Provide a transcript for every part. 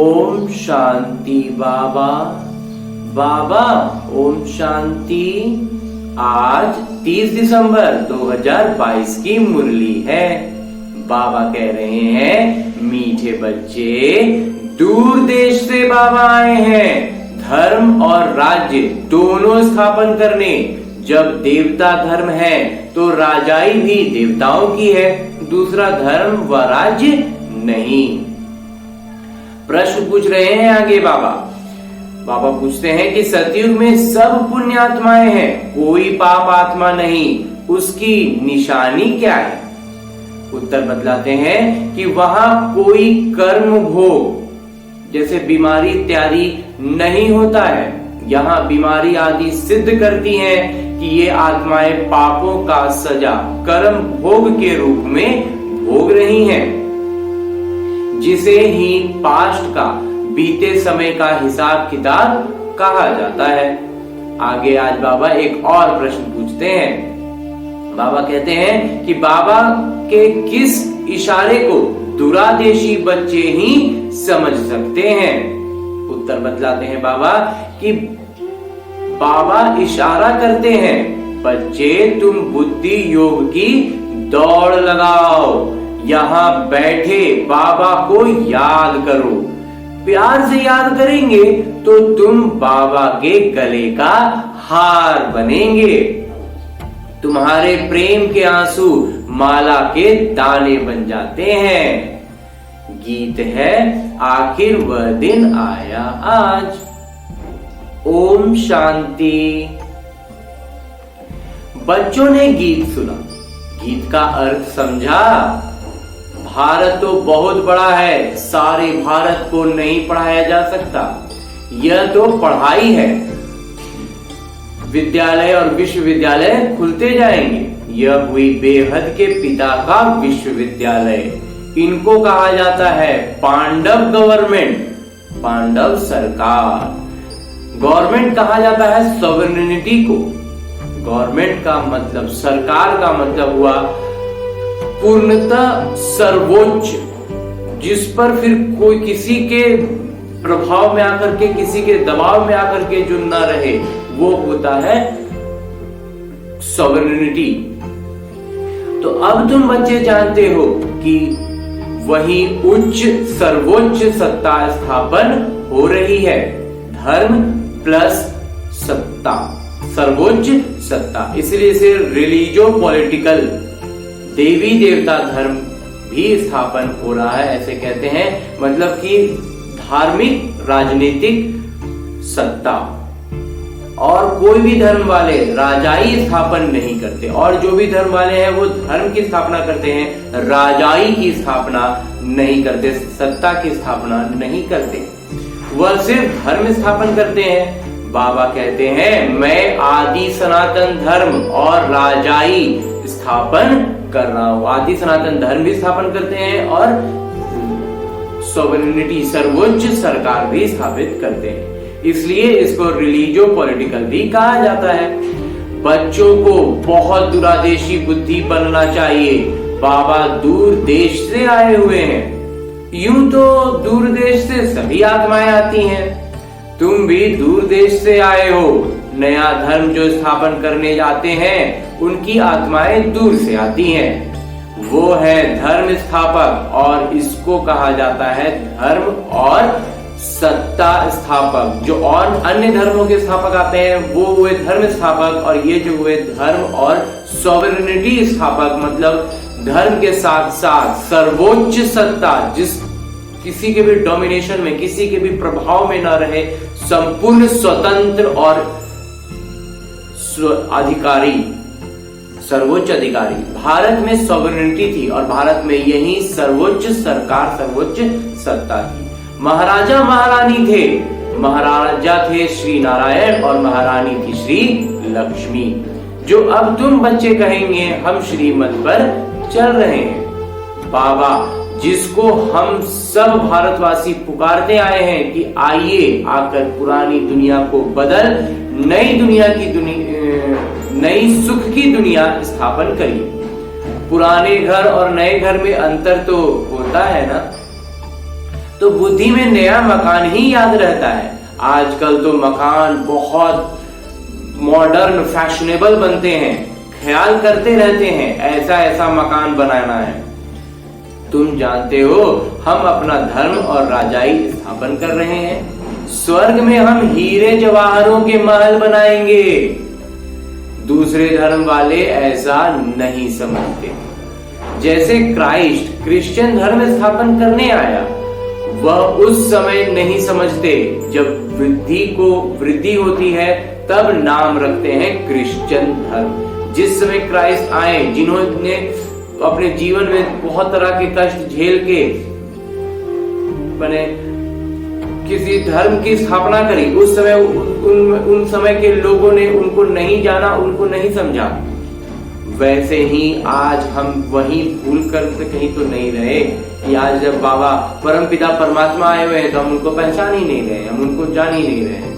ओम शांति बाबा। बाबा ओम शांति। आज 30 दिसंबर 2022 की मुरली है। बाबा कह रहे हैं, मीठे बच्चे, दूर देश से बाबा आए हैं धर्म और राज्य दोनों स्थापन करने। जब देवता धर्म है तो राजाई भी देवताओं की है, दूसरा धर्म व राज्य नहीं। प्रश्न पूछ रहे हैं आगे बाबा। बाबा पूछते हैं कि सतयुग में सब पुण्य आत्माएं हैं, कोई पाप आत्मा नहीं, उसकी निशानी क्या है? उत्तर बतलाते हैं कि वहां कोई कर्म भोग जैसे बीमारी इत्यादि नहीं होता है। यहाँ बीमारी आदि सिद्ध करती हैं कि ये आत्माएं पापों का सजा कर्म भोग के रूप में भोग रही हैं, जिसे ही पास्ट का बीते समय का हिसाब किताब कहा जाता है। आगे आज बाबा एक और प्रश्न पूछते हैं। बाबा कहते हैं कि बाबा के किस इशारे को दुरादेशी बच्चे ही समझ सकते हैं? उत्तर बतलाते हैं बाबा कि बाबा इशारा करते हैं, बच्चे तुम बुद्धि योग की दौड़ लगाओ, यहाँ बैठे बाबा को याद करो। प्यार से याद करेंगे तो तुम बाबा के गले का हार बनेंगे। तुम्हारे प्रेम के आंसू माला के दाने बन जाते हैं। गीत है, आखिर वह दिन आया आज। ओम शांति। बच्चों ने गीत सुना, गीत का अर्थ समझा। भारत तो बहुत बड़ा है, सारे भारत को नहीं पढ़ाया जा सकता। यह तो पढ़ाई है, विद्यालय और विश्वविद्यालय खुलते जाएंगे। यह हुई बेहद के पिता का विश्वविद्यालय। इनको कहा जाता है पांडव गवर्नमेंट, पांडव सरकार। गवर्नमेंट कहा जाता है सॉवरेनिटी को। गवर्नमेंट का मतलब, सरकार का मतलब हुआ पूर्णतः सर्वोच्च, जिस पर फिर कोई किसी के प्रभाव में आकर के, किसी के दबाव में आकर के जो न रहे, वो होता है सॉवरेनिटी। तो अब तुम बच्चे जानते हो कि वही उच्च सर्वोच्च सत्ता स्थापन हो रही है। धर्म प्लस सत्ता, सर्वोच्च सत्ता, इसलिए इसे रिलीजियो पॉलिटिकल, देवी देवता धर्म भी स्थापन हो रहा है, ऐसे कहते हैं। मतलब कि धार्मिक राजनीतिक सत्ता। और कोई भी धर्म वाले राजाई स्थापन नहीं करते, और जो भी धर्म वाले हैं वो धर्म की स्थापना करते हैं, राजाई की स्थापना नहीं करते, सत्ता की स्थापना नहीं करते। वह सिर्फ धर्म स्थापन करते हैं। बाबा कहते हैं, मैं आदि सनातन धर्म और राजाई स्थापन कर रहा हूं। आदि सनातन धर्म भी स्थापन करते हैं और सॉवरेनिटी, सर्वोच्च सरकार भी स्थापित करते हैं। इसलिए इसको रिलीजियो पॉलिटिकल भी कहा जाता है। बच्चों को बहुत दुरादेशी बुद्धि बनना चाहिए। बाबा दूर देश से आए हुए हैं। यूं तो दूर देश से सभी आत्माएं आती हैं, तुम भी दूर देश से आए हो। नया धर्म जो स्थापन करने जाते हैं, उनकी आत्माएं दूर से आती हैं। वो है धर्म स्थापक, और इसको कहा जाता है धर्म और सत्ता स्थापक। जो और अन्य धर्मों के स्थापक आते हैं वो हुए धर्म स्थापक, और ये जो हुए धर्म और सॉवरेनिटी स्थापक, मतलब धर्म के साथ साथ सर्वोच्च सत्ता, जिस किसी के भी डोमिनेशन में, किसी के भी प्रभाव में न रहे, संपूर्ण स्वतंत्र और अधिकारी, सर्वोच्च अधिकारी। भारत में सॉवरेनिटी थी और भारत में यही सर्वोच्च सरकार, सर्वोच्च सत्ता थी। महाराजा महारानी थे, महाराजा थे श्री नारायण और महारानी थी श्री लक्ष्मी। जो अब तुम बच्चे कहेंगे, हम श्रीमत पर चल रहे हैं। बाबा जिसको हम सब भारतवासी पुकारते आए हैं कि आइए, आकर पुरानी दुनिया को बदल नई दुनिया की नई सुख की दुनिया स्थापन करिए। पुराने घर और नए घर में अंतर तो होता है ना। तो बुद्धि में नया मकान ही याद रहता है। आजकल तो मकान बहुत मॉडर्न फैशनेबल बनते हैं, ख्याल करते रहते हैं ऐसा ऐसा मकान बनाना है। तुम जानते हो हम अपना धर्म और राजाई स्थापन कर रहे हैं। स्वर्ग में हम हीरे जवाहरों के महल बनाएंगे। दूसरे धर्म वाले ऐसा नहीं समझते। जैसे क्राइस्ट क्रिश्चियन धर्म स्थापन करने आया, वह उस समय नहीं समझते जब वृद्धि होती है तब नाम रखते हैं क्रिश्चियन धर्म। जिस समय क्राइस्ट आए, जिन्होंने अपने जीवन में बहुत तरह के कष्ट झेल के बने किसी धर्म की स्थापना करी, उस समय उन समय के लोगों ने उनको नहीं जाना, उनको नहीं समझा। वैसे ही आज हम वही भूल कर कहीं तो नहीं रहे कि आज जब बाबा परमपिता परमात्मा आए हुए हैं तो हम उनको पहचान ही नहीं रहे, हम उनको जान ही नहीं रहे।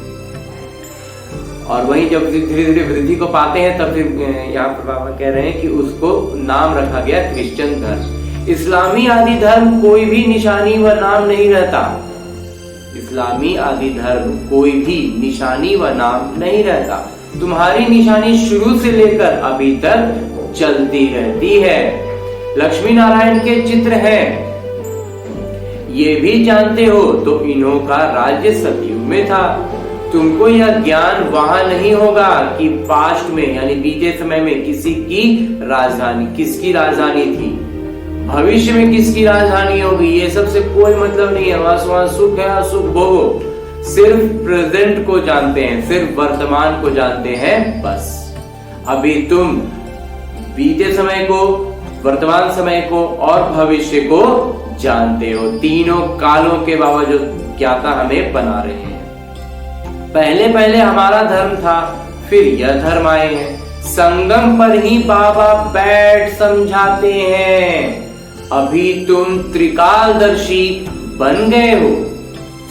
और वही जब धीरे धीरे वृद्धि को पाते हैं तब फिर यहाँ पर बाबा कह रहे हैं कि उसको नाम रखा गया क्रिश्चियन धर्म। इस्लामी आदि धर्म कोई भी निशानी व नाम नहीं रहता। इस्लामी आदि धर्म कोई भी निशानी व नाम नहीं रहता। तुम्हारी निशानी शुरू से लेकर अभी तक चलती रहती है। लक्ष्मी नारायण के चित्र हैं, ये भी जानते हो। तो इन्हों का राज्य सतयुग में था। तुमको यह ज्ञान वहां नहीं होगा कि पास्ट में यानी बीते समय में किसी की राजधानी, किसकी राजधानी थी, भविष्य में किसकी राजधानी होगी, ये सबसे कोई मतलब नहीं है। वहां सुख है, असुख भोगो। सिर्फ प्रेजेंट को जानते हैं, सिर्फ वर्तमान को जानते हैं बस। अभी तुम बीते समय को, वर्तमान समय को और भविष्य को जानते हो। तीनों कालों के बाबा जो ज्ञाता हमें बना रहे हैं। पहले पहले हमारा धर्म था, फिर यह धर्म आए हैं। संगम पर ही बाबा बैठ समझाते हैं। अभी तुम त्रिकालदर्शी बन गए हो।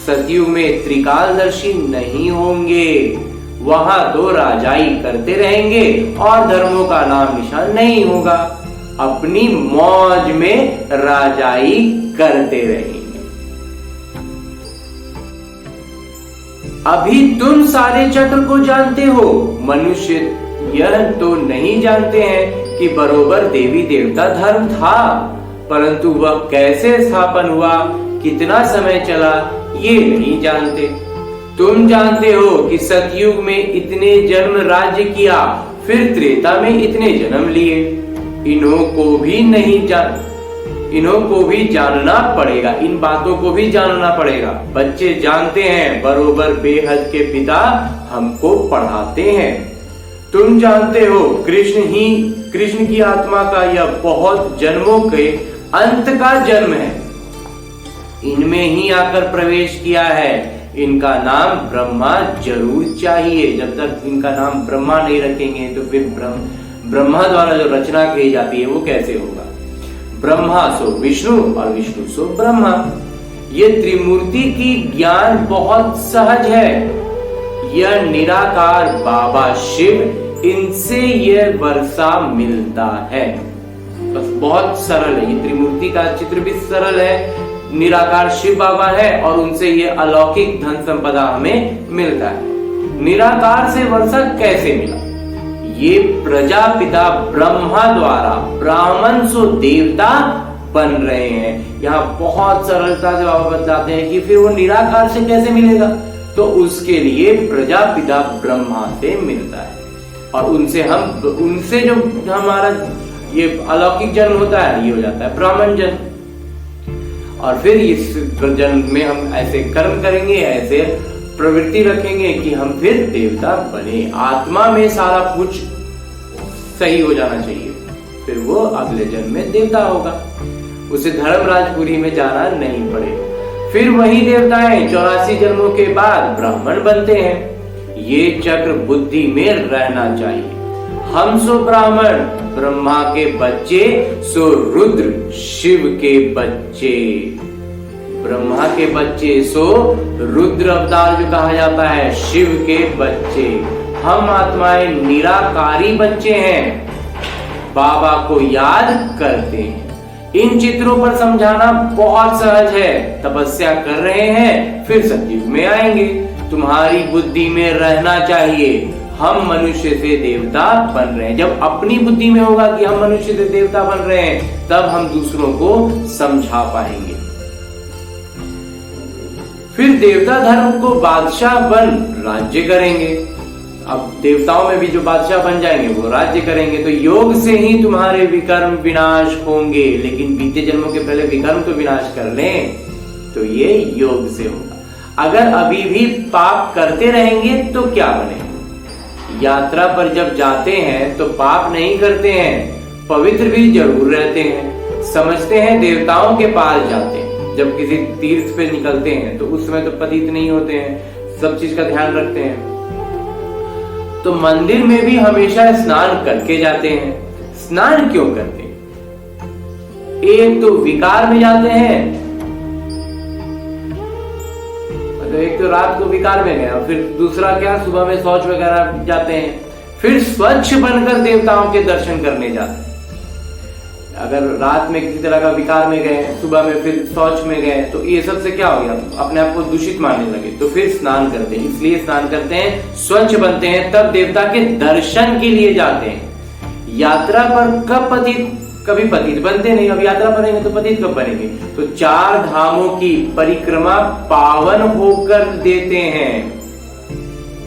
सतयुग में त्रिकालदर्शी नहीं होंगे। वहां तो राजाई करते रहेंगे और धर्मों का नाम निशान नहीं होगा। अपनी मौज में राजाई करते रहेंगे। अभी तुम सारे चक्र को जानते हो। मनुष्य यह तो नहीं जानते हैं कि बरोबर देवी देवता धर्म था, परंतु वह कैसे स्थापन हुआ, कितना समय चला, ये नहीं जानते। तुम जानते हो कि सतयुग में इतने जन्म राज्य किया, फिर त्रेता में इतने जन्म लिए। इन्हों को भी जानना पड़ेगा, इन बातों को भी जानना पड़ेगा। बच्चे जानते हैं, बरोबर बेहद के पिता हमको पढ़ाते हैं। तुम जानते हो कृष्ण की आत्मा का यह बहुत जन्मों के अंत का जन्म है। इनमें ही आकर प्रवेश किया है। इनका नाम ब्रह्मा जरूर चाहिए। जब तक इनका नाम ब्रह्मा नहीं रखेंगे तो फिर ब्रह्मा द्वारा जो रचना की जाती है वो कैसे होगा। ब्रह्मा सो विष्णु और विष्णु सो ब्रह्मा। ये त्रिमूर्ति की ज्ञान बहुत सहज है। यह निराकार बाबा शिव, इनसे यह वर्षा मिलता है। बस बहुत सरल है। ये त्रिमूर्ति का चित्र भी सरल है। निराकार शिव बाबा है और उनसे ये अलौकिक धन संपदा हमें मिलता है। निराकार से वर्षा कैसे मिला? ये प्रजापिता ब्रह्मा द्वारा ब्राह्मण सो देवता बन रहे हैं। यहाँ बहुत सरलता से बाबा बताते हैं कि फिर वो निराकार से कैसे मिलेगा। तो उसके लिए प्रजापिता ब्रह्मा से मिलता है और उनसे जो हमारा ये अलौकिक जन्म होता है, ये हो जाता है ब्राह्मण जन्म। और फिर इस जन्म में हम ऐसे कर्म करेंगे, ऐसे प्रवृत्ति रखेंगे कि हम फिर देवता बने। आत्मा में सारा कुछ सही हो जाना चाहिए, फिर वो अगले जन्म में देवता होगा। उसे धर्मराजपुरी में जाना नहीं पड़ेगा। फिर वही देवताएं 84 जन्मों के बाद ब्राह्मण बनते हैं। ये चक्र बुद्धि में रहना चाहिए। हम सो ब्राह्मण, ब्रह्मा के बच्चे, सो रुद्र शिव के बच्चे। ब्रह्मा के बच्चे सो रुद्र अवतार जो कहा जाता है, शिव के बच्चे। हम आत्माएं निराकारी बच्चे हैं, बाबा को याद करते हैं। इन चित्रों पर समझाना बहुत सहज है। तपस्या कर रहे हैं, फिर सतयुग में आएंगे। तुम्हारी बुद्धि में रहना चाहिए हम मनुष्य से देवता बन रहे हैं। जब अपनी बुद्धि में होगा कि हम मनुष्य से देवता बन रहे हैं, तब हम दूसरों को समझा पाएंगे। फिर देवता धर्म को बादशाह बन राज्य करेंगे। अब देवताओं में भी जो बादशाह बन जाएंगे वो राज्य करेंगे। तो योग से ही तुम्हारे विकर्म विनाश होंगे, लेकिन बीते जन्मों के पहले विकर्म तो विनाश कर लें, तो ये योग से होगा। अगर अभी भी पाप करते रहेंगे तो क्या बनेगा? यात्रा पर जब जाते हैं तो पाप नहीं करते हैं, पवित्र भी जरूर रहते हैं। समझते हैं देवताओं के पास जाते हैं। जब किसी तीर्थ पे निकलते हैं तो उस समय तो पतित नहीं होते हैं, सब चीज का ध्यान रखते हैं। तो मंदिर में भी हमेशा स्नान करके जाते हैं। स्नान क्यों करते हैं? एक तो विकार में जाते हैं, तो एक तो रात को विकार में गया, फिर दूसरा क्या, सुबह में शौच वगैरह जाते हैं, फिर स्वच्छ बनकर देवताओं के दर्शन करने जाते हैं। अगर रात में किसी तरह का विकार में गए, सुबह में फिर शौच में गए, तो ये सबसे क्या हो गया, अपने आप को दूषित मानने लगे। तो फिर स्नान करते हैं, इसलिए स्नान करते हैं, स्वच्छ बनते हैं, तब देवता के दर्शन के लिए जाते हैं। यात्रा पर कभी पतित बनते नहीं। अब यात्रा बनेंगे तो पतित कब बनेंगे? तो 4 धामों की परिक्रमा पावन होकर देते हैं।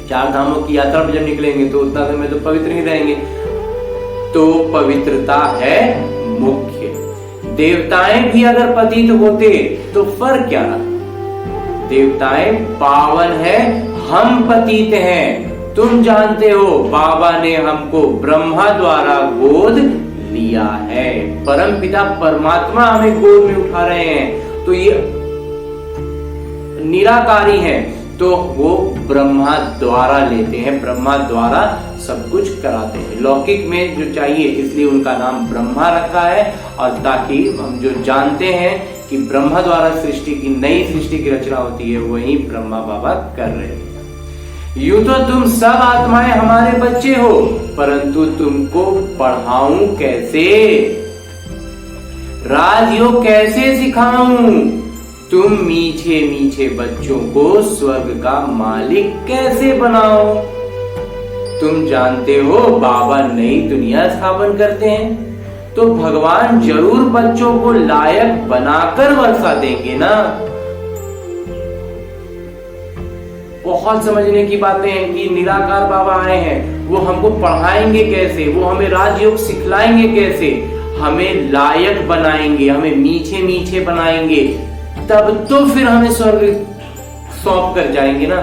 4 धामों की यात्रा पर जब निकलेंगे तो उतना समय तो पवित्र ही रहेंगे। तो पवित्रता है मुख्य। देवताएं भी अगर पतित होते तो फर्क क्या रहा? देवताएं पावन है, हम पतित हैं। तुम जानते हो बाबा ने हमको ब्रह्मा द्वारा गोद लिया है। परम पिता परमात्मा हमें गोद में उठा रहे हैं। तो ये निराकारी है, तो वो ब्रह्मा द्वारा लेते हैं, ब्रह्मा द्वारा सब कुछ कराते हैं। लौकिक में जो चाहिए, इसलिए उनका नाम ब्रह्मा रखा है। और ताकि हम जो जानते हैं कि ब्रह्मा द्वारा सृष्टि की, नई सृष्टि की रचना होती है, वही ब्रह्मा बाबा कर रहे हैं। यूं तो तुम सब आत्माएं हमारे बच्चे हो, परंतु तुमको पढ़ाऊं कैसे? राजयोग कैसे सिखाऊं? तुम मीठे मीठे बच्चों को स्वर्ग का मालिक कैसे बनाओ? तुम जानते हो बाबा नई दुनिया स्थापन करते हैं, तो भगवान जरूर बच्चों को लायक बनाकर वर्षा देंगे ना। बहुत समझने की बातें हैं कि निराकार बाबा आए हैं, वो हमको पढ़ाएंगे कैसे, वो हमें राजयोग सिखलाएंगे कैसे, हमें लायक बनाएंगे, हमें मीठे मीठे बनाएंगे, तब तो फिर हमें स्वर्ग सौंप कर जाएंगे ना।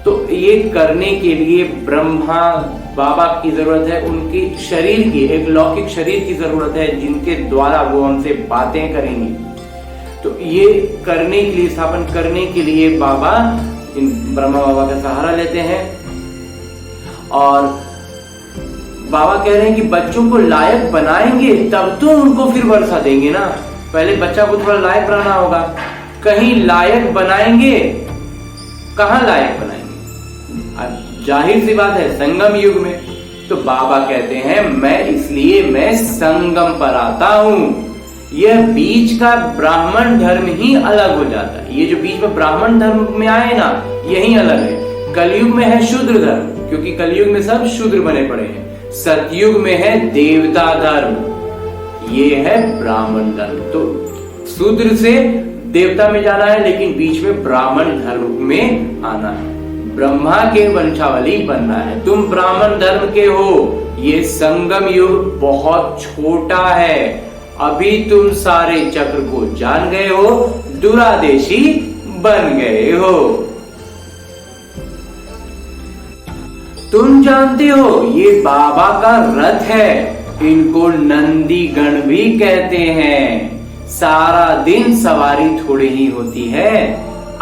तो ये करने के लिए ब्रह्मा बाबा की जरूरत है, उनकी शरीर की, एक लौकिक शरीर की जरूरत है, जिनके द्वारा वो हमसे बातें करेंगी। तो ये करने के लिए, स्थापन करने के लिए बाबा ब्रह्मा बाबा का सहारा लेते हैं। और बाबा कह रहे हैं कि बच्चों को लायक बनाएंगे तब तो उनको फिर वर्षा देंगे ना। पहले बच्चा को थोड़ा लायक बनाना होगा। कहीं लायक बनाएंगे, कहां लायक बनाएंगे? जाहिर सी बात है, संगम युग में। तो बाबा कहते हैं मैं संगम पर आता हूं। यह बीच का ब्राह्मण धर्म ही अलग हो जाता है। ये जो बीच में ब्राह्मण धर्म में आए ना, यही अलग है। कलयुग में है शूद्र धर्म, क्योंकि कलयुग में सब शूद्र बने पड़े हैं। सतयुग में है देवता धर्म, ये है ब्राह्मण धर्म। तो शूद्र से देवता में जाना है, लेकिन बीच में ब्राह्मण धर्म में आना है, ब्रह्मा के वंशावली बनना है। तुम ब्राह्मण धर्म के हो। ये संगम युग बहुत छोटा है। अभी तुम सारे चक्र को जान गए हो, दुरादेशी बन गए हो। तुम जानते हो ये बाबा का रथ है, इनको नंदी गण भी कहते हैं। सारा दिन सवारी थोड़ी ही होती है।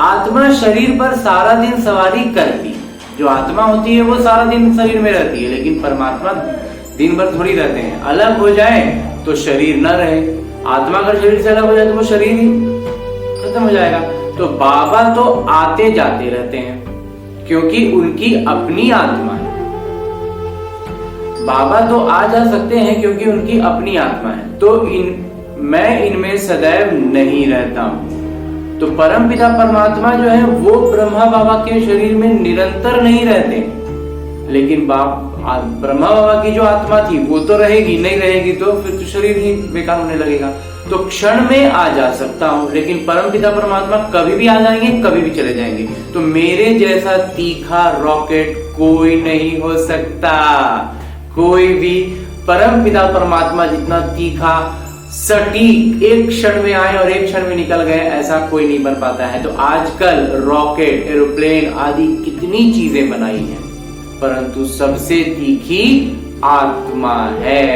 आत्मा शरीर पर सारा दिन सवारी करती है। जो आत्मा होती है वो सारा दिन शरीर में रहती है, लेकिन परमात्मा दिन भर थोड़ी रहते हैं। अलग हो जाए तो शरीर न रहे। आत्मा अगर शरीर से अलग हो जाए तो वो शरीर ही खत्म हो जाएगा। तो बाबा तो आते जाते रहते हैं, क्योंकि उनकी अपनी आत्मा है। बाबा तो आ जा सकते हैं क्योंकि उनकी अपनी आत्मा है। तो मैं इनमें सदैव नहीं रहता हूं। तो परमपिता परमात्मा जो है वो ब्रह्मा बाबा के शरीर में निरंतर नहीं रहते, लेकिन ब्रह्मा बाबा की जो आत्मा थी वो तो रहेगी, नहीं रहेगी तो फिर तो शरीर ही बेकार होने लगेगा। तो क्षण में आ जा सकता हूं, लेकिन परमपिता परमात्मा कभी भी आ जाएंगे, कभी भी चले जाएंगे। तो मेरे जैसा तीखा रॉकेट कोई नहीं हो सकता, कोई भी परमपिता परमात्मा जितना तीखा सटीक एक क्षण में आए और एक क्षण में निकल गए, ऐसा कोई नहीं बन पाता है। तो आजकल रॉकेट, एरोप्लेन आदि कितनी चीजें बनाई हैं, परंतु सबसे तीखी आत्मा है।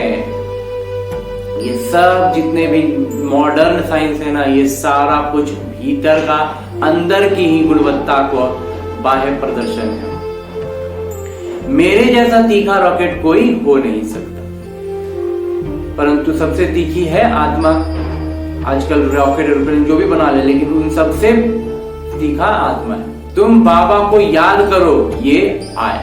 ये सब जितने भी मॉडर्न साइंस है ना, ये सारा कुछ भीतर का, अंदर की ही गुणवत्ता को बाह्य प्रदर्शन है। मेरे जैसा तीखा रॉकेट कोई हो नहीं सकता, परंतु सबसे तीखी है आत्मा। आजकल रॉकेट एरोप्लेन जो भी बना ले, लेकिन उन सबसे तीखा आत्मा है। तुम बाबा को याद करो, ये आए।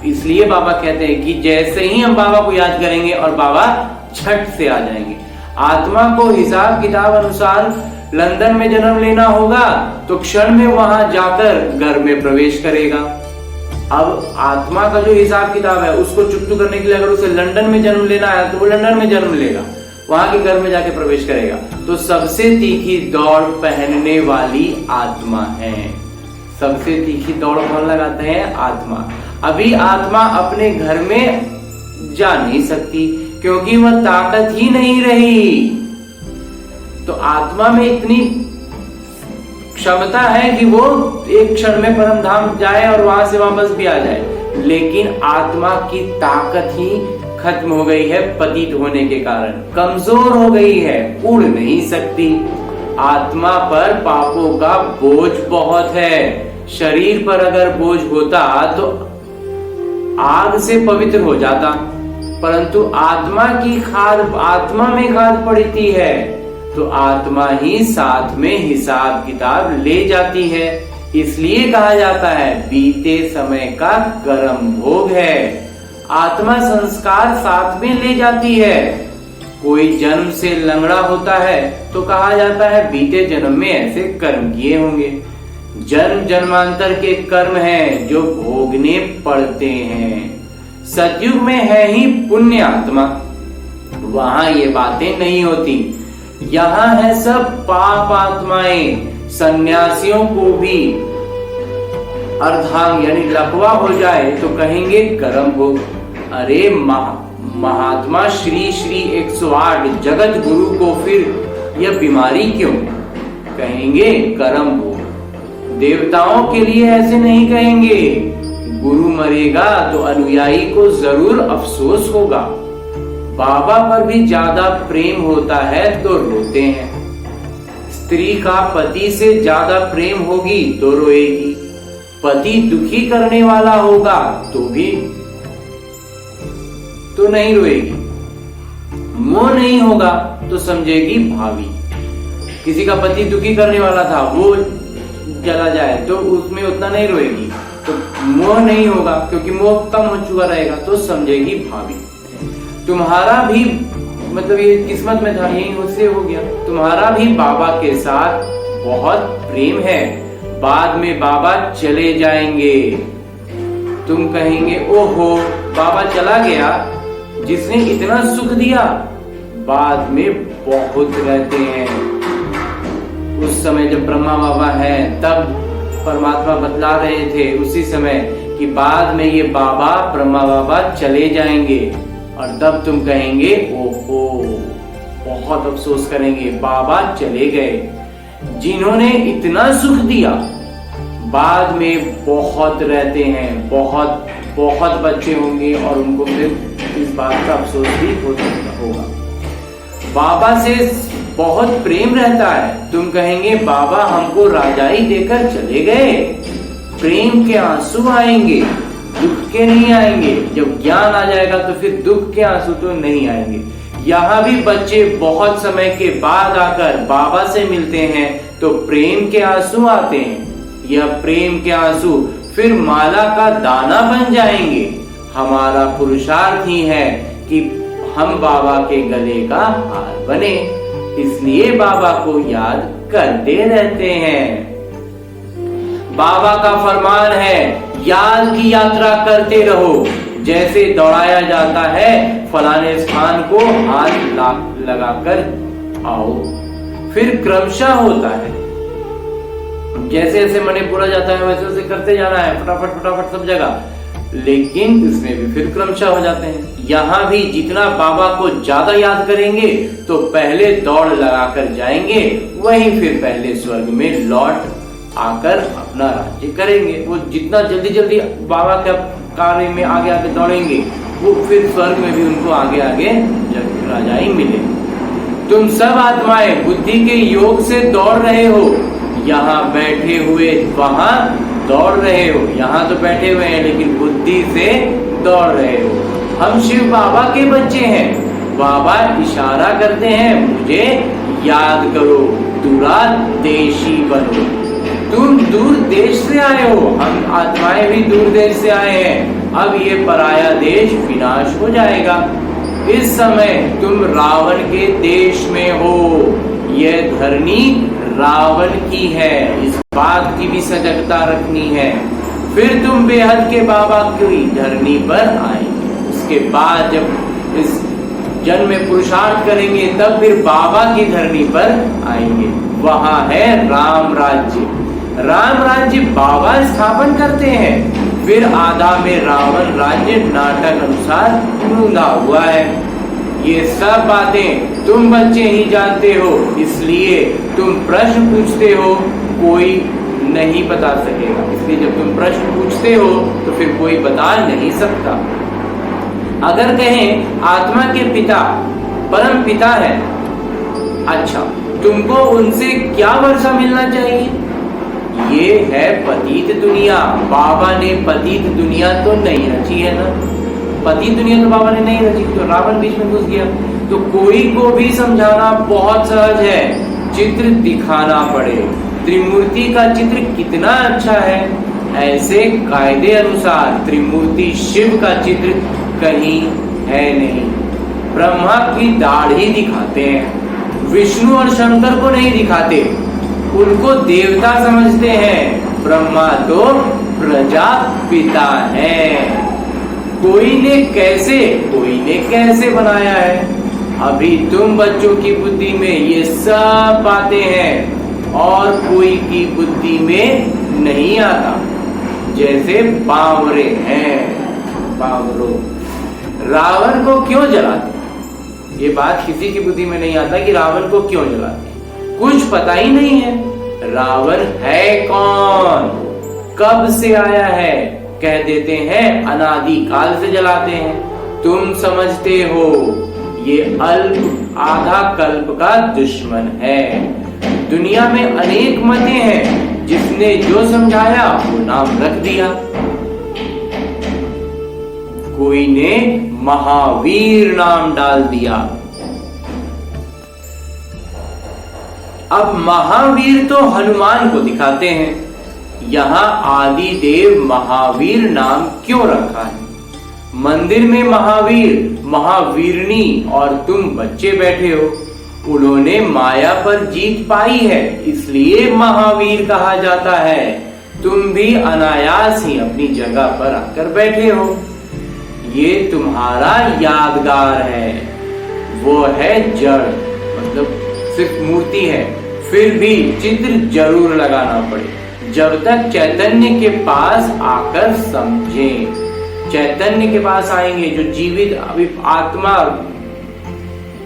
इसलिए बाबा कहते हैं कि जैसे ही हम बाबा को याद करेंगे और बाबा झट से आ जाएंगे। आत्मा को हिसाब किताब अनुसार लंदन में जन्म लेना होगा तो क्षण में वहां जाकर घर में प्रवेश करेगा। अब आत्मा का जो हिसाब किताब है उसको चुकतू करने के लिए अगर उसे लंदन में जन्म लेना है तो वो लंदन में जन्म लेगा, वहां के घर में जाके प्रवेश करेगा। तो सबसे तीखी दौड़ पहनने वाली आत्मा है। सबसे तीखी दौड़ कौन लगाते हैं? आत्मा। अभी आत्मा अपने घर में जा नहीं सकती क्योंकि वह ताकत ही नहीं रही। तो आत्मा में इतनी क्षमता है कि वो एक क्षण में परम धाम जाए और वहां से वापस भी आ जाए, लेकिन आत्मा की ताकत ही खत्म हो गई है पतित होने के कारण, कमजोर हो गई है, उड़ नहीं सकती। आत्मा पर पापों का बोझ बहुत है। शरीर पर अगर बोझ होता तो आग से पवित्र हो जाता, परंतु आत्मा की खाद, आत्मा में खाद पड़ती है तो आत्मा ही साथ में हिसाब किताब ले जाती है। इसलिए कहा जाता है बीते समय का कर्म भोग है। आत्मा संस्कार साथ में ले जाती है। कोई जन्म से लंगड़ा होता है तो कहा जाता है बीते जन्म में ऐसे कर्म किए होंगे। जन्म जन्मांतर के कर्म हैं जो भोगने पड़ते हैं। सतयुग में है ही पुण्य आत्मा, वहां ये बातें नहीं होती। यहाँ है सब पाप आत्माएं। सन्यासियों को भी अर्धांग यानी लकवा हो जाए तो कहेंगे कर्म भोग। अरे महात्मा श्री श्री 108 जगत गुरु को फिर यह बीमारी क्यों? कहेंगे कर्म भोग। देवताओं के लिए ऐसे नहीं कहेंगे। गुरु मरेगा तो अनुयायी को जरूर अफसोस होगा। बाबा पर भी ज्यादा प्रेम होता है तो रोते हैं। स्त्री का पति से ज्यादा प्रेम होगी तो रोएगी। पति दुखी करने वाला होगा तो भी तो नहीं रोएगी। मोह नहीं होगा तो समझेगी भावी। किसी का पति दुखी करने वाला था, वो चला जाए तो उसमें उतना नहीं रोएगी। तो मोह नहीं होगा क्योंकि मोह कम हो चुका रहेगा तो समझेगी भावी। तुम्हारा भी मतलब ये किस्मत में था, यही उससे हो गया। तुम्हारा भी बाबा के साथ बहुत प्रेम है। बाद में बाबा चले जाएंगे। तुम कहेंगे ओहो बाबा चला गया जिसने इतना सुख दिया। बाद में बहुत रहते हैं। उस समय जब ब्रह्मा बाबा है तब परमात्मा बतला रहे थे उसी समय कि बाद में ये बाबा ब्रह्मा बाबा चले जाएंगे, और तब तुम कहेंगे ओहो, बहुत अफसोस करेंगे बाबा चले गए जिन्होंने इतना सुख दिया। बाद में बहुत रहते हैं, बहुत बहुत बच्चे होंगे और उनको फिर इस बात का अफसोस भी होगा। बाबा से बहुत प्रेम रहता है। तुम कहेंगे बाबा हमको राजाई देकर चले गए। प्रेम के आंसू आएंगे, दुख के नहीं आएंगे। जब ज्ञान आ जाएगा तो फिर दुख के आंसू तो नहीं आएंगे। यहाँ भी बच्चे बहुत समय के बाद आकर बाबा से मिलते हैं तो प्रेम के आंसू आते हैं। यह प्रेम के आंसू फिर माला का दाना बन जाएंगे। हमारा पुरुषार्थ ही है कि हम बाबा के गले का हार बने, इसलिए बाबा को याद करते रहते हैं। बाबा का फरमान है, याद की यात्रा करते रहो। जैसे दौड़ाया जाता है, फलाने स्थान को हाथ लगाकर आओ, फिर क्रमशः होता है। जैसे जैसे मने पूरा जाता है वैसे वैसे करते जाना है, फटाफट फटाफट सब जगह, लेकिन इसमें भी फिर क्रमशः हो जाते हैं। यहाँ भी जितना बाबा को ज्यादा याद करेंगे तो पहले दौड़ लगाकर जाएंगे, वहीं फिर पहले स्वर्ग में लौट आकर अपना राज्य करेंगे। वो जितना जल्दी जल्दी बाबा के कार्य में आगे आगे दौड़ेंगे, वो फिर स्वर्ग में भी उनको आगे आगे राजाई मिले। तुम सब आत्माएं बुद्धि के योग से दौड़ रहे हो, यहाँ बैठे हुए वहां दौड़ रहे हो। यहाँ तो बैठे हुए हैं लेकिन बुद्धि से दौड़ रहे हो। हम शिव बाबा के बच्चे हैं। बाबा इशारा करते हैं, मुझे याद करो, दूरदेशी बनो। तुम दूर देश से आए हो, हम आत्माएं भी दूर देश से आए हैं। अब ये पराया देश विनाश हो जाएगा। इस समय तुम रावण के देश में हो। यह धरनी रावण की है, इस बात की भी सजगता रखनी है। फिर तुम बेहद के बाबा की धरनी पर आएंगे। उसके बाद जब इस जन्म में पुरुषार्थ करेंगे तब फिर बाबा की धरनी पर आएंगे। वहां है राम राज्य। राम राज्य बाबा स्थापन करते हैं। फिर आधा में रावण राज्य नाटक अनुसार ढूंढा हुआ है। ये सब बातें तुम बच्चे ही जानते हो, इसलिए तुम प्रश्न पूछते हो, कोई नहीं बता सकेगा। इसलिए जब तुम प्रश्न पूछते हो तो फिर कोई बता नहीं सकता। अगर कहें आत्मा के पिता परम पिता है, अच्छा तुमको उनसे क्या वर्षा मिलना चाहिए? ये है पतित दुनिया। बाबा ने पतित दुनिया तो नहीं रची है ना, पतित दुनिया तो बाबा ने नहीं रची, तो रावण बीच में घुस गया। तो कोई को भी समझाना बहुत सहज है, चित्र दिखाना पड़े। त्रिमूर्ति का चित्र कितना अच्छा है, ऐसे कायदे अनुसार त्रिमूर्ति शिव का चित्र कहीं है नहीं। ब्रह्मा की दाढ़ी दिखाते हैं, विष्णु और शंकर को नहीं दिखाते, उनको देवता समझते हैं। ब्रह्मा तो प्रजापिता है। कोई ने कैसे बनाया है। अभी तुम बच्चों की बुद्धि में ये सब बातें हैं और कोई की बुद्धि में नहीं आता। जैसे बावरे हैं, बावरों रावण को क्यों जलाते, ये बात किसी की बुद्धि में नहीं आता कि रावण को क्यों जलाते। कुछ पता ही नहीं है रावण है कौन, कब से आया है। कह देते हैं अनादि काल से जलाते हैं। तुम समझते हो ये अल्प आधा कल्प का दुश्मन है। दुनिया में अनेक मतें हैं, जिसने जो समझाया वो नाम रख दिया। कोई ने महावीर नाम डाल दिया। अब महावीर तो हनुमान को दिखाते हैं, यहाँ आदि देव महावीर नाम क्यों रखा है? मंदिर में महावीर महावीरनी और तुम बच्चे बैठे हो, उन्होंने माया पर जीत पाई है, इसलिए महावीर कहा जाता है। तुम भी अनायास ही अपनी जगह पर आकर बैठे हो। ये तुम्हारा यादगार है, वो है जड़, मतलब सिर्फ मूर्ति है। फिर भी चित्र जरूर लगाना पड़े। जब तक चैतन्य के पास आकर समझें, चैतन्य के पास आएंगे, जो जीवित अभी आत्मा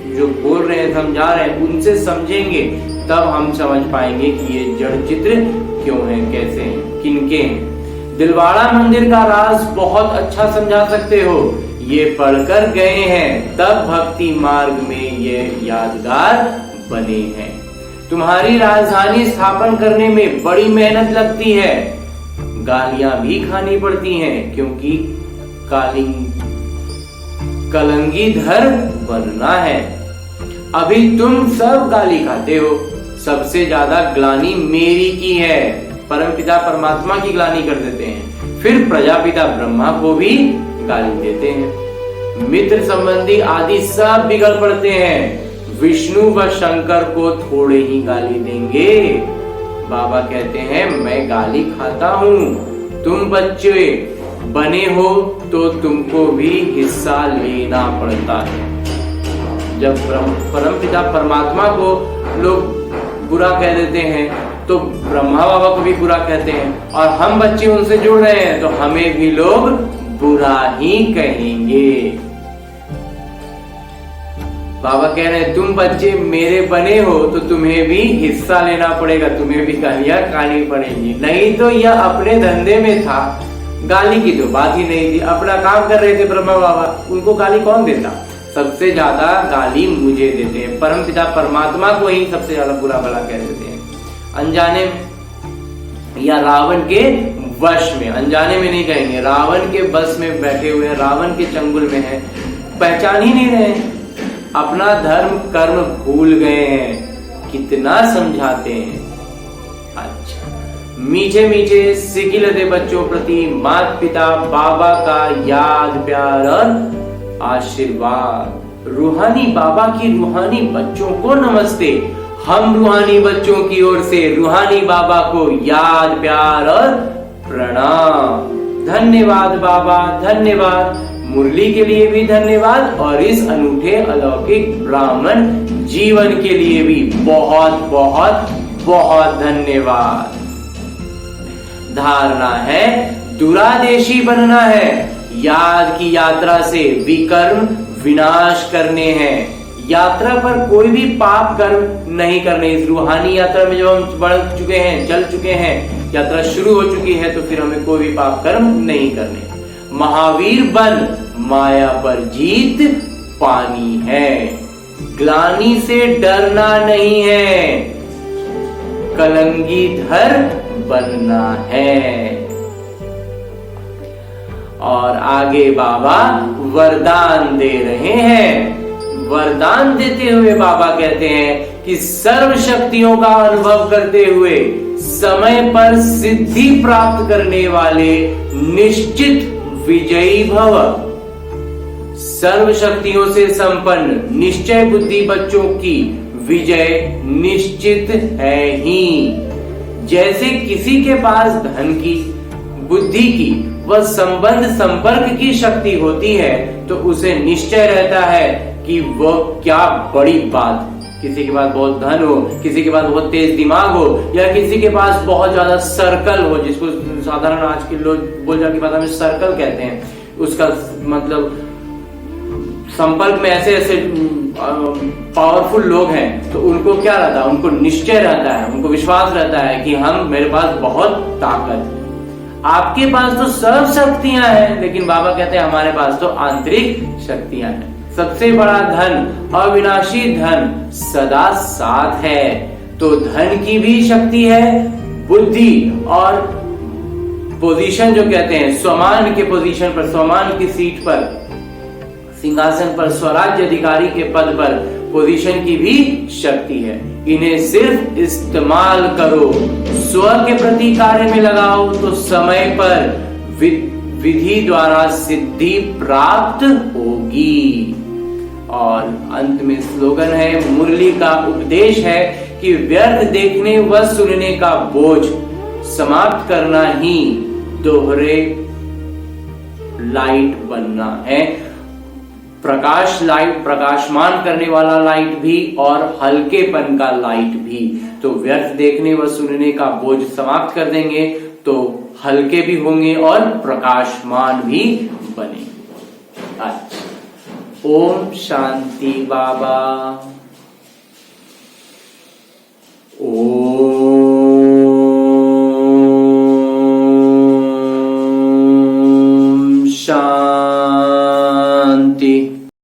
जो बोल रहे हैं समझा रहे हैं, उनसे समझेंगे तब हम समझ पाएंगे कि ये जड़ चित्र क्यों है, कैसे हैं, किनके हैं। दिलवाड़ा मंदिर का राज बहुत अच्छा समझा सकते हो, ये पढ़कर गए हैं, तब भक्ति मार्ग में ये यादगार बने हैं। तुम्हारी राजधानी स्थापन करने में बड़ी मेहनत लगती है, गालियां भी खानी पड़ती हैं, क्योंकि कलंगीधर बनना है। अभी तुम सब गाली खाते हो, सबसे ज्यादा ग्लानि मेरी की है। परमपिता परमात्मा की ग्लानि कर देते हैं, फिर प्रजापिता ब्रह्मा को भी गाली देते हैं। मित्र संबंधी आदि सब बिगड़ पड़ते हैं। विष्णु व शंकर को थोड़े ही गाली देंगे। बाबा कहते हैं मैं गाली खाता हूं, तुम बच्चे बने हो तो तुमको भी हिस्सा लेना पड़ता है। जब परमपिता परमात्मा को लोग बुरा कह देते हैं तो ब्रह्मा बाबा को भी बुरा कहते हैं, और हम बच्चे उनसे जुड़ रहे हैं तो हमें भी लोग बुरा ही कहेंगे। बाबा कह रहे हैं तुम बच्चे मेरे बने हो तो तुम्हें भी हिस्सा लेना पड़ेगा, तुम्हें भी गालियां खानी पड़ेगी। नहीं तो यह अपने धंधे में था, गाली की तो बात ही नहीं थी, अपना काम कर रहे थे ब्रह्मा बाबा, उनको गाली कौन देता? सबसे ज्यादा गाली मुझे देते हैं, परमपिता परमात्मा को ही सबसे ज्यादा बुरा भला कह देते हैं, अनजाने में या रावण के वश में। अनजाने में नहीं कहेंगे, रावण के बस में बैठे हुए हैं, रावण के चंगुल में है, पहचान ही नहीं रहे, अपना धर्म कर्म भूल गए हैं। कितना समझाते हैं। अच्छा, मीठे मीठे सिकिलते बच्चों प्रति माता पिता बाबा का याद प्यार और आशीर्वाद। रूहानी बाबा की रूहानी बच्चों को नमस्ते। हम रूहानी बच्चों की ओर से रूहानी बाबा को याद प्यार और प्रणाम। धन्यवाद बाबा, धन्यवाद। मुरली के लिए भी धन्यवाद और इस अनूठे अलौकिक ब्राह्मण जीवन के लिए भी बहुत बहुत बहुत धन्यवाद। धारणा है दुरादेशी बनना है, याद की यात्रा से विकर्म विनाश करने हैं। यात्रा पर कोई भी पाप कर्म नहीं करने। इस रूहानी यात्रा में जब हम बढ़ चुके हैं, चल चुके हैं, यात्रा शुरू हो चुकी है, तो फिर हमें कोई भी पाप कर्म नहीं करने। महावीर बन माया पर जीत पानी है। ग्लानि से डरना नहीं है, कलंगी धर बनना है। और आगे बाबा वरदान दे रहे हैं। वरदान देते हुए बाबा कहते हैं कि सर्व शक्तियों का अनुभव करते हुए समय पर सिद्धि प्राप्त करने वाले निश्चित विजयी भव। सर्व शक्तियों से संपन्न निश्चय बुद्धि बच्चों की विजय निश्चित है ही। जैसे किसी के पास धन की, बुद्धि की व संबंध संपर्क की शक्ति होती है तो उसे निश्चय रहता है कि वह क्या बड़ी बात, किसी के पास बहुत धन हो, किसी के पास बहुत तेज दिमाग हो, या किसी के पास बहुत ज्यादा सर्कल हो, जिसको साधारण आज के लोग बोलचाल की भाषा में सर्कल कहते हैं, उसका मतलब संपर्क में ऐसे ऐसे पावरफुल लोग हैं, तो उनको क्या रहता है? उनको निश्चय रहता है, उनको विश्वास रहता है कि हम, मेरे पास बहुत ताकत है। आपके पास तो सब शक्तियां हैं, लेकिन बाबा कहते हैं हमारे पास तो आंतरिक शक्तियां हैं। सबसे बड़ा धन, अविनाशी धन सदा साथ है। तो धन की भी शक्ति है, बुद्धि और पोजीशन जो कहते हैं, स्वमान के पोजीशन पर, स्वमान की सीट पर, सिंहासन पर, स्वराज्य अधिकारी के पद पर पोजीशन की भी शक्ति है। इन्हें सिर्फ इस्तेमाल करो, स्व के प्रति कार्य में लगाओ तो समय पर विधि द्वारा सिद्धि प्राप्त होगी। और अंत में स्लोगन है, मुरली का उपदेश है कि व्यर्थ देखने व सुनने का बोझ समाप्त करना ही दोहरे लाइट बनना है। प्रकाश लाइट, प्रकाशमान करने वाला लाइट भी और हल्केपन का लाइट भी। तो व्यर्थ देखने व सुनने का बोझ समाप्त कर देंगे तो हल्के भी होंगे और प्रकाशमान भी बनेंगे। अच्छा, ओम शांति बाबा। ओम